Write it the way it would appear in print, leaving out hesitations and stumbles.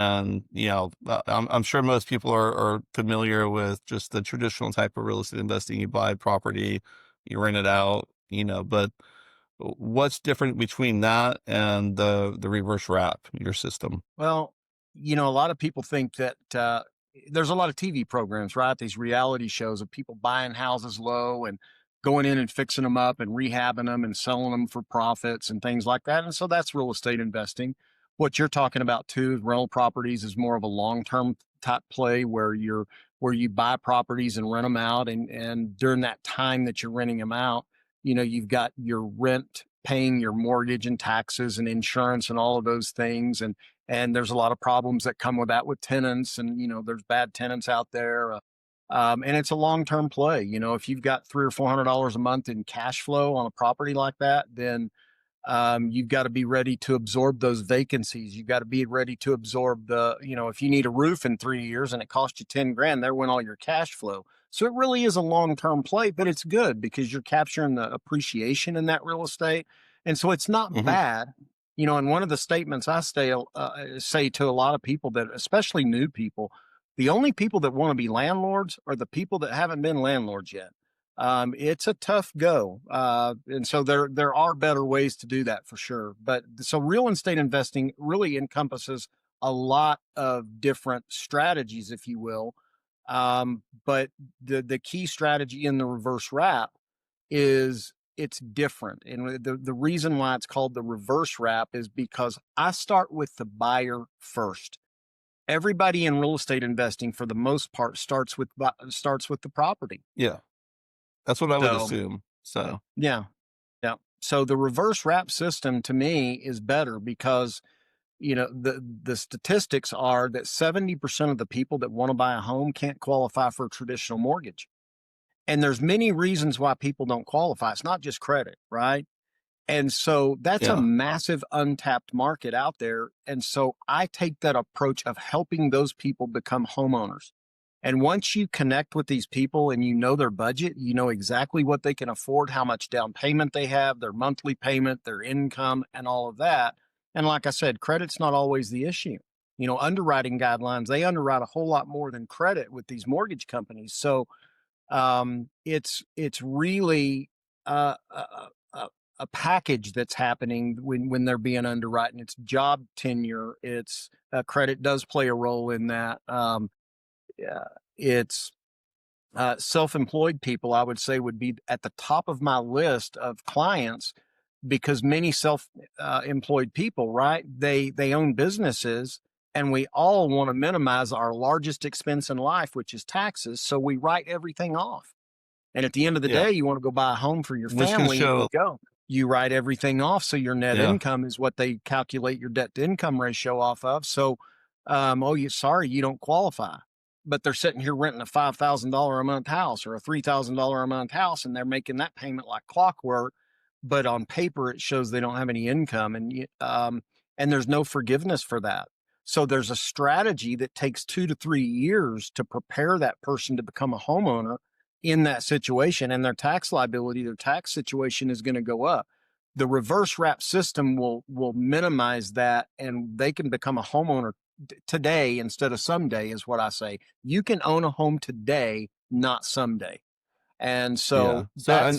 And, I'm sure most people are familiar with just the traditional type of real estate investing. You buy property, you rent it out, but what's different between that and the reverse wrap, your system? Well, a lot of people think that there's a lot of TV programs, right? These reality shows of people buying houses low and going in and fixing them up and rehabbing them and selling them for profits and things like that. And so that's real estate investing. What you're talking about too, rental properties, is more of a long-term type play where you buy properties and rent them out, and during that time that you're renting them out, you've got your rent paying your mortgage and taxes and insurance and all of those things, and there's a lot of problems that come with that with tenants, and there's bad tenants out there, and it's a long-term play. If you've got $300 or $400 a month in cash flow on a property like that, then you've got to be ready to absorb those vacancies. You've got to be ready to absorb if you need a roof in 3 years and it costs you 10 grand, there went all your cash flow. So it really is a long-term play, but it's good because you're capturing the appreciation in that real estate. And so it's not Hmm. bad. And one of the statements I say to a lot of people, that especially new people, the only people that want to be landlords are the people that haven't been landlords yet. It's a tough go, and so there are better ways to do that for sure. But so real estate investing really encompasses a lot of different strategies, if you will. But the key strategy in the reverse wrap is it's different, and the reason why it's called the reverse wrap is because I start with the buyer first. Everybody in real estate investing, for the most part, starts with the property. Yeah, that's what I would So assume. So, yeah. Yeah. So the reverse wrap system to me is better because, the statistics are that 70% of the people that want to buy a home can't qualify for a traditional mortgage. And there's many reasons why people don't qualify. It's not just credit, right? And so that's a yeah, massive untapped market out there. And so I take that approach of helping those people become homeowners. And once you connect with these people and you know their budget, you know exactly what they can afford, how much down payment they have, their monthly payment, their income, and all of that. And like I said, credit's not always the issue. Underwriting guidelines, they underwrite a whole lot more than credit with these mortgage companies. So it's really a package that's happening when they're being underwritten. It's job tenure. It's credit does play a role in that. Yeah, it's self-employed people, I would say, would be at the top of my list of clients because many self-employed people, right? They own businesses, and we all want to minimize our largest expense in life, which is taxes. So we write everything off. And at the end of the yeah, day, you want to go buy a home for your which can family, and you show. go. You write everything off. So your net Yeah, income is what they calculate your debt to income ratio off of. So, sorry, you don't qualify. But they're sitting here renting a $5,000 a month house or a $3,000 a month house, and they're making that payment like clockwork. But on paper, it shows they don't have any income, and there's no forgiveness for that. So there's a strategy that takes 2 to 3 years to prepare that person to become a homeowner in that situation, and their tax liability, their tax situation is going to go up. The reverse wrap system will minimize that, and they can become a homeowner today instead of someday, is what I say. You can own a home today, not someday. And yeah. so So, and that's